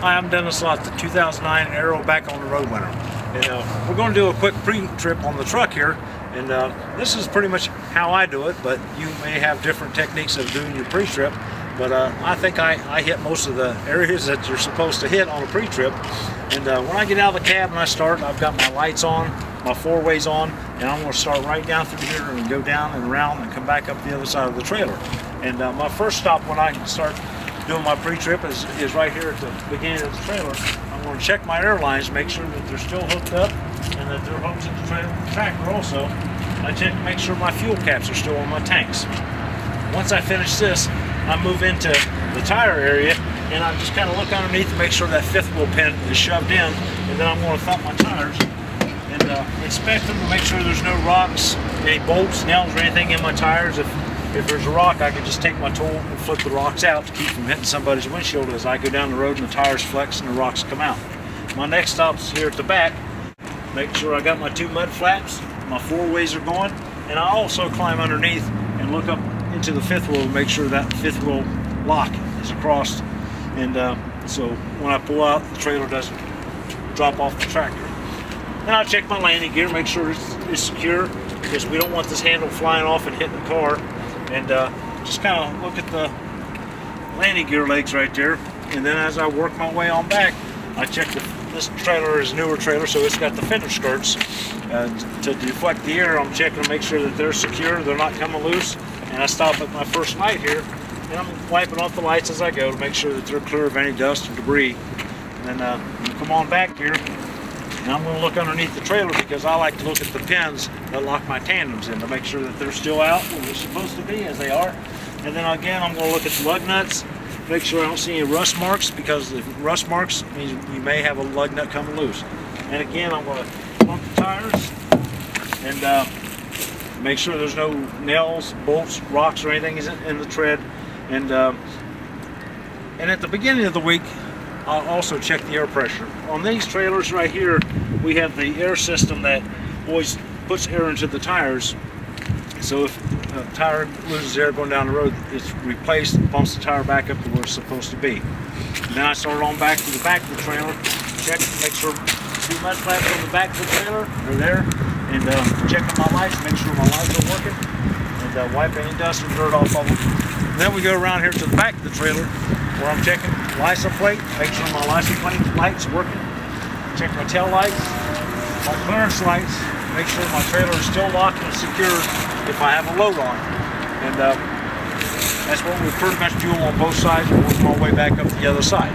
Hi, I'm Dennis Lott, the 2009 Aero Back on the Road winner. And we're going to do a quick pre-trip on the truck here. And this is pretty much how I do it, but you may have different techniques of doing your pre-trip. But I think I hit most of the areas that you're supposed to hit on a pre-trip. And when I get out of the cab and I start, I've got my lights on, my four-ways on, and I'm going to start right down through here and go down and around and come back up the other side of the trailer. And my first stop when I start doing my pre-trip is right here at the beginning of the trailer. I'm going to check my airlines, make sure that they're still hooked up and that they're hooked to the tractor also. I check to make sure my fuel caps are still on my tanks. Once I finish this, I move into the tire area and I just kind of look underneath to make sure that fifth wheel pin is shoved in, and then I'm going to thump my tires and inspect them to make sure there's no rocks, any bolts, nails, or anything in my tires. If there's a rock, I can just take my tool and flip the rocks out to keep from hitting somebody's windshield as I go down the road and the tires flex and the rocks come out. My next stop's here at the back. Make sure I got my two mud flaps, my four-ways are going, and I also climb underneath and look up into the fifth wheel to make sure that fifth wheel lock is across. And so when I pull out, the trailer doesn't drop off the tractor. Then I'll check my landing gear, make sure it's secure, because we don't want this handle flying off and hitting the car. And just kind of look at the landing gear legs right there. And then as I work my way on back, I check this trailer is a newer trailer, so it's got the fender skirts. To deflect the air, I'm checking to make sure that they're secure, they're not coming loose. And I stop at my first light here, and I'm wiping off the lights as I go to make sure that they're clear of any dust or debris. And then come on back here, and I'm going to look underneath the trailer because I like to look at the pins that lock my tandems in to make sure that they're still out where they're supposed to be, as they are. And then again, I'm going to look at the lug nuts, make sure I don't see any rust marks, because if rust marks means you may have a lug nut coming loose. And again, I'm going to pump the tires and make sure there's no nails, bolts, rocks, or anything in the tread. And at the beginning of the week, I'll also check the air pressure. On these trailers right here, we have the air system that always puts air into the tires. So if a tire loses air going down the road, it's replaced and pumps the tire back up to where it's supposed to be. And then I start on back to the back of the trailer, check, make sure two mud flaps on the back of the trailer are there, and checking my lights, make sure my lights are working, and wipe any dust or dirt off of them. And then we go around here to the back of the trailer where I'm checking license plate, make sure my license plate light's working, check my tail lights, my clearance lights, make sure my trailer is still locked and secure if I have a load on. And that's what we pretty much do on both sides and work my way back up the other side.